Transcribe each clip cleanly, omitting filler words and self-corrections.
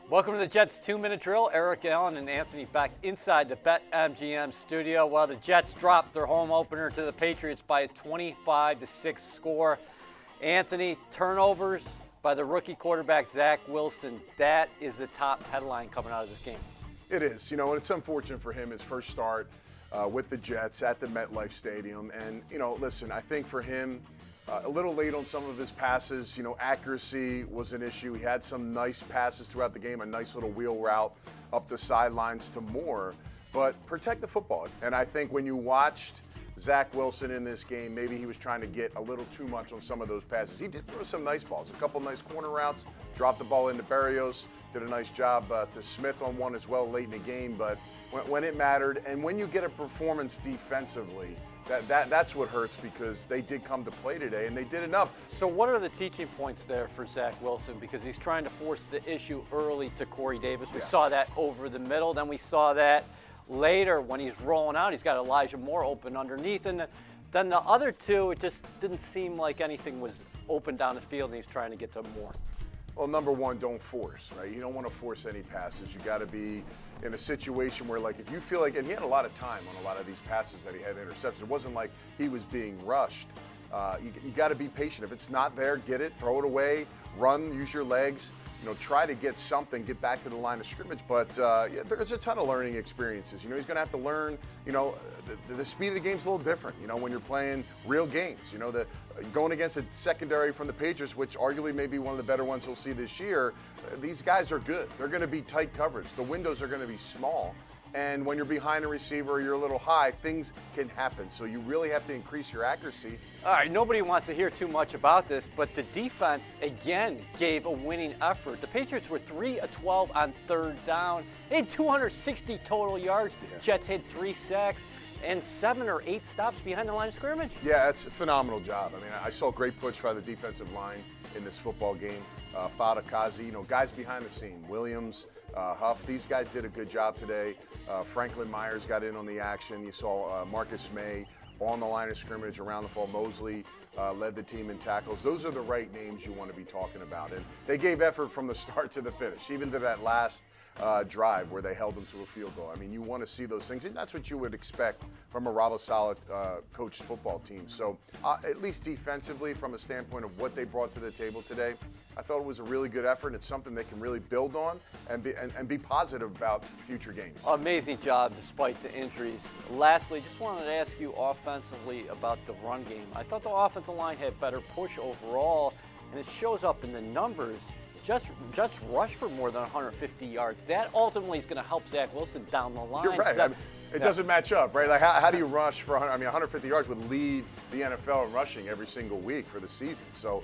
Welcome to the Jets 2-minute drill. Eric Allen and Anthony back inside the BetMGM studio while the Jets dropped their home opener to the Patriots by a 25-6 score. Anthony, turnovers by the rookie quarterback Zach Wilson. That is the top headline coming out of this game. It is, and it's unfortunate for him, his first start with the Jets at the MetLife Stadium. And, listen, I think for him, a little late on some of his passes. Accuracy was an issue. He had some nice passes throughout the game, a nice little wheel route up the sidelines to Moore. But protect the football. And I think when you watched Zach Wilson in this game, maybe he was trying to get a little too much on some of those passes. He did throw some nice balls, a couple nice corner routes, dropped the ball into Berrios, did a nice job to Smith on one as well late in the game. But when it mattered, and when you get a performance defensively, that's what hurts, because they did come to play today, and they did enough. So what are the teaching points there for Zach Wilson? Because he's trying to force the issue early to Corey Davis. We saw that over the middle. Then we saw that later when he's rolling out. He's got Elijah Moore open underneath. And then the other two, it just didn't seem like anything was open down the field, and he's trying to get to Moore. Well, number one, don't force, right? You don't want to force any passes. You got to be in a situation where, like, if you feel like, and he had a lot of time on a lot of these passes that he had intercepted. It wasn't like he was being rushed. You got to be patient. If it's not there, get it, throw it away, run, use your legs. Try to get something, get back to the line of scrimmage. But there's a ton of learning experiences. He's going to have to learn. The speed of the game's a little different. When you're playing real games. Going against a secondary from the Patriots, which arguably may be one of the better ones we'll see this year. These guys are good. They're going to be tight coverage. The windows are going to be small. And when you're behind a receiver or you're a little high, things can happen. So you really have to increase your accuracy. All right, nobody wants to hear too much about this, but the defense, again, gave a winning effort. The Patriots were 3 of 12 on third down. They had 260 total yards. Yeah. Jets had 3 sacks and 7 or 8 stops behind the line of scrimmage. Yeah, it's a phenomenal job. I mean, I saw a great push by the defensive line in this football game. Fada Kazi, guys behind the scene. Williams, Huff, these guys did a good job today. Franklin Myers got in on the action. You saw Marcus May on the line of scrimmage around the ball. Mosley led the team in tackles. Those are the right names you want to be talking about. And they gave effort from the start to the finish, even to that last drive where they held them to a field goal. I mean, you want to see those things, and that's what you would expect from a Robert Saleh coached football team. So at least defensively, from a standpoint of what they brought to the table today, I thought it was a really good effort. It's something they can really build on and be positive about future games. Amazing job despite the injuries. Lastly, just wanted to ask you offensively about the run game. I thought the offensive line had better push overall, and it shows up in the numbers. Jets rushed for more than 150 yards. That ultimately is going to help Zach Wilson down the line. You're right. It doesn't match up, right? Like, how do you rush for 150 yards would lead the NFL in rushing every single week for the season. So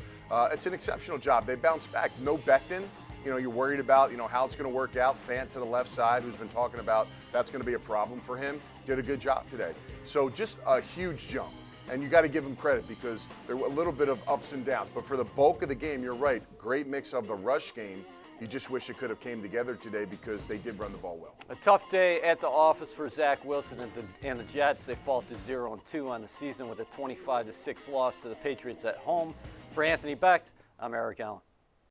it's an exceptional job. They bounced back. No Becton. You're worried about, how it's going to work out. Fant to the left side, who's been talking about that's going to be a problem for him, did a good job today. So just a huge jump. And you got to give them credit, because there were a little bit of ups and downs. But for the bulk of the game, you're right. Great mix of the rush game. You just wish it could have came together today, because they did run the ball well. A tough day at the office for Zach Wilson and the Jets. They fall to 0-2 on the season with a 25-6 loss to the Patriots at home. For Anthony Becht, I'm Eric Allen.